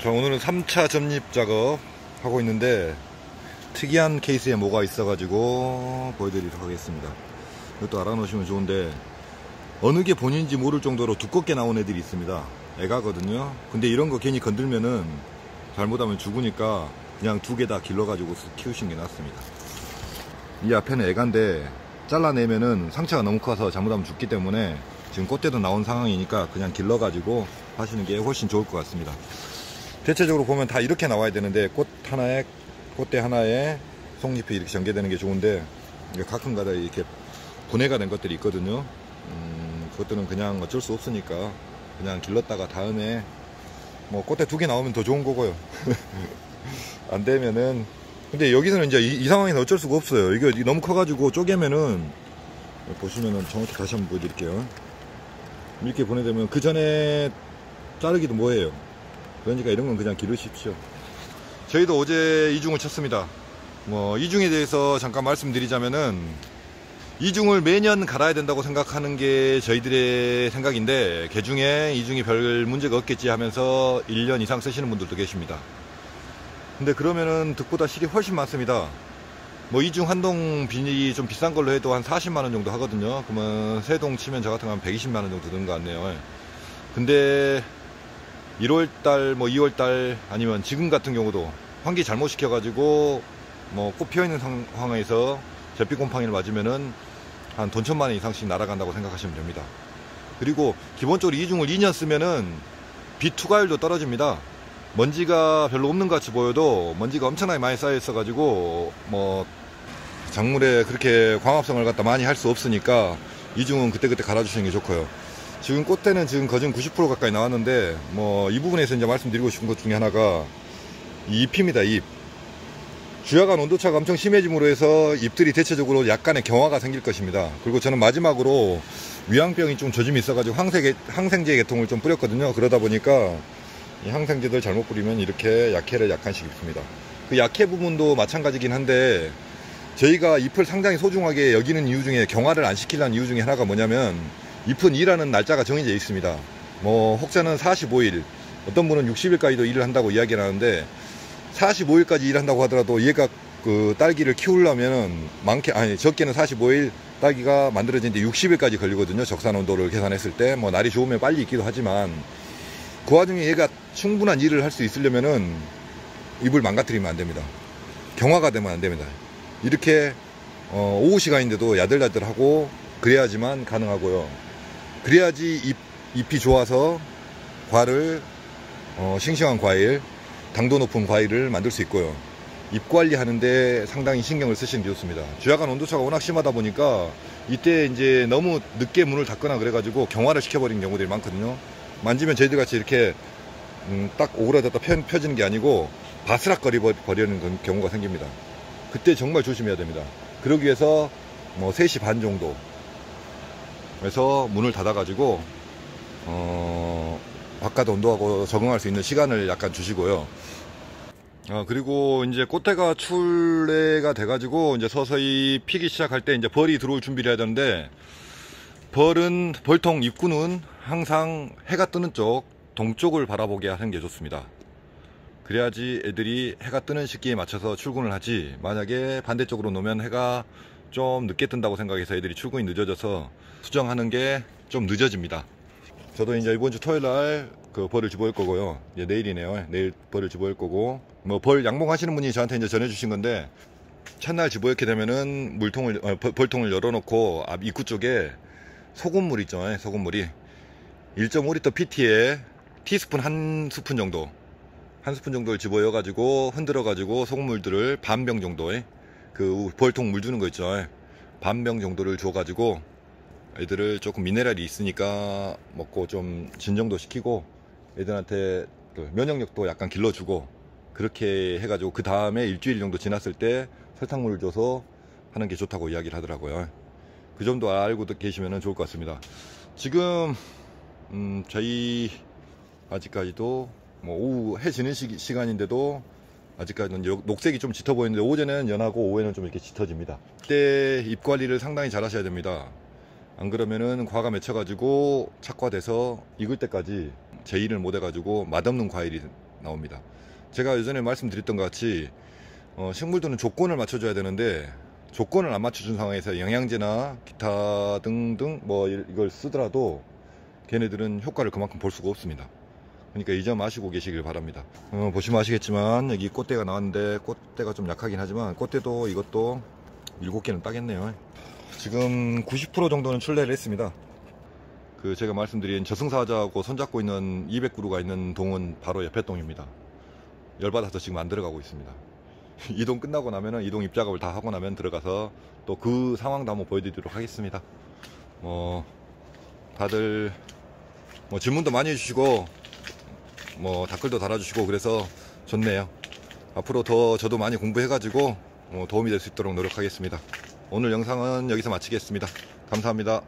자, 오늘은 3차 점립 작업 하고 있는데 특이한 케이스에 뭐가 있어가지고 보여드리도록 하겠습니다. 이것도 알아놓으시면 좋은데 어느 게 본인인지 모를 정도로 두껍게 나온 애들이 있습니다. 애가거든요. 근데 이런 거 괜히 건들면은 잘못하면 죽으니까 그냥 두 개 다 길러가지고 키우시는 게 낫습니다. 이 앞에는 애가인데 잘라내면은 상처가 너무 커서 잘못하면 죽기 때문에 지금 꽃대도 나온 상황이니까 그냥 길러가지고 하시는 게 훨씬 좋을 것 같습니다. 대체적으로 보면 다 이렇게 나와야 되는데 꽃대 하나에 속잎이 이렇게 전개되는 게 좋은데 가끔가다 이렇게 분해가 된 것들이 있거든요. 그것들은 그냥 어쩔 수 없으니까 그냥 길렀다가 다음에 뭐 꽃대 두 개 나오면 더 좋은 거고요. 안 되면은 근데 여기서는 이제 이 상황에서 어쩔 수가 없어요. 이게 너무 커가지고 쪼개면은 보시면은 정확히 다시 한번 보여드릴게요. 이렇게 보내되면 그 전에 자르기도 뭐해요. 그러니까 이런 건 그냥 기르십시오. 저희도 어제 이중을 쳤습니다. 이중에 대해서 잠깐 말씀드리자면은 이중을 매년 갈아야 된다고 생각하는 게 저희들의 생각인데 개중에 이중이 별 문제가 없겠지 하면서 1년 이상 쓰시는 분들도 계십니다. 근데 그러면은 득보다 실이 훨씬 많습니다. 이중 한동 비닐이 좀 비싼 걸로 해도 한 40만원 정도 하거든요. 그러면 세 동 치면 저 같은 거 한 120만원 정도 드는 것 같네요. 근데 1월달, 2월달 아니면 지금 같은 경우도 환기 잘못 시켜가지고 꽃 피어있는 상황에서 잿빛 곰팡이를 맞으면은 한 돈 1,000만원 이상씩 날아간다고 생각하시면 됩니다. 그리고 기본적으로 이중을 2년 쓰면은 빛 투과율도 떨어집니다. 먼지가 별로 없는 것 같이 보여도 먼지가 엄청나게 많이 쌓여 있어 가지고 작물에 그렇게 광합성을 갖다 많이 할 수 없으니까 이중은 그때그때 갈아주시는 게 좋고요. 지금 꽃대는 지금 거진 90% 가까이 나왔는데 이 부분에서 이제 말씀드리고 싶은 것 중에 하나가 이 잎입니다. 잎. 주야간 온도차가 엄청 심해짐으로 해서 잎들이 대체적으로 약간의 경화가 생길 것입니다. 그리고 저는 마지막으로 위양병이 좀 조짐이 있어가지고 항생제 계통을 좀 뿌렸거든요. 그러다 보니까 이 항생제들 잘못 뿌리면 이렇게 약해를 약간씩 입습니다. 그 약해 부분도 마찬가지긴 한데 저희가 잎을 상당히 소중하게 여기는 이유 중에 경화를 안 시키려는 이유 중에 하나가 뭐냐면 잎은 일하는 날짜가 정해져 있습니다. 혹자는 45일, 어떤 분은 60일까지도 일을 한다고 이야기를 하는데 45일까지 일한다고 하더라도 얘가 그 딸기를 키우려면 적게는 45일 딸기가 만들어지는데 60일까지 걸리거든요. 적산 온도를 계산했을 때 날이 좋으면 빨리 익기도 하지만 그 와중에 얘가 충분한 일을 할 수 있으려면은 잎을 망가뜨리면 안 됩니다. 경화가 되면 안 됩니다. 이렇게 오후 시간인데도 야들야들하고 그래야지만 가능하고요. 그래야지 잎이 좋아서 과를 싱싱한 과일, 당도 높은 과일을 만들 수 있고요. 잎 관리하는데 상당히 신경을 쓰시는 게 좋습니다. 주야간 온도차가 워낙 심하다 보니까 이때 이제 너무 늦게 문을 닫거나 그래가지고 경화를 시켜버리는 경우들이 많거든요. 만지면 저희들 같이 이렇게 딱 오그라졌다 펴지는 게 아니고 바스락거리 버리는 경우가 생깁니다. 그때 정말 조심해야 됩니다. 그러기 위해서 3시 반 정도 에서 문을 닫아가지고 바깥 온도하고 적응할 수 있는 시간을 약간 주시고요. 그리고 이제 꽃대가 출래가 돼가지고 이제 서서히 피기 시작할 때 이제 벌이 들어올 준비를 해야 되는데 벌통 입구는 항상 해가 뜨는 쪽 동쪽을 바라보게 하는 게 좋습니다. 그래야지 애들이 해가 뜨는 시기에 맞춰서 출근을 하지, 만약에 반대쪽으로 놓으면 해가 좀 늦게 뜬다고 생각해서 애들이 출근이 늦어져서 수정하는 게 좀 늦어집니다. 저도 이제 이번 주 토요일 날 그 벌을 집어올 거고요. 이제 내일이네요. 내일 벌을 집어올 거고, 벌 양봉하시는 분이 저한테 이제 전해주신 건데, 첫날 집어넣게 되면은 벌통을 열어놓고 앞 입구 쪽에 소금물 있죠. 소금물이 1.5리터 PT에 티스푼 한 스푼 정도를 집어넣어 가지고 흔들어 가지고 소금물들을 반병 정도의 그 벌통 물 주는 거 있죠. 반병 정도를 줘 가지고 애들을 조금 미네랄이 있으니까 먹고 좀 진정도 시키고 애들한테 면역력도 약간 길러주고, 그렇게 해가지고 그 다음에 일주일 정도 지났을 때 설탕물을 줘서 하는 게 좋다고 이야기를 하더라고요. 그 정도 알고 계시면 좋을 것 같습니다. 지금 저희 아직까지도 오후 해 지는 시간인데도 아직까지는 녹색이 좀 짙어 보이는데 오전에는 연하고 오후에는 좀 이렇게 짙어집니다. 그때 잎 관리를 상당히 잘 하셔야 됩니다. 안 그러면은 과가 맺혀가지고 착화돼서 익을 때까지 제일을 못 해가지고 맛없는 과일이 나옵니다. 제가 예전에 말씀드렸던 것 같이 식물들은 조건을 맞춰줘야 되는데 조건을 안 맞춰준 상황에서 영양제나 기타 등등 뭐 이걸 쓰더라도 걔네들은 효과를 그만큼 볼 수가 없습니다. 그러니까 이 점 아시고 계시길 바랍니다. 보시면 아시겠지만 여기 꽃대가 나왔는데 꽃대가 좀 약하긴 하지만 꽃대도 이것도 7개는 따겠네요. 지금 90% 정도는 출래를 했습니다. 그 제가 말씀드린 저승사자하고 손잡고 있는 200그루가 있는 동은 바로 옆에 동입니다. 열받아서 지금 안 들어가고 있습니다. 이 동 끝나고 나면은 이 동 입작업을 다 하고 나면 들어가서 또 그 상황도 한번 보여드리도록 하겠습니다. 다들 질문도 많이 해주시고 댓글도 달아주시고 그래서 좋네요. 앞으로 더 저도 많이 공부해가지고 도움이 될 수 있도록 노력하겠습니다. 오늘 영상은 여기서 마치겠습니다. 감사합니다.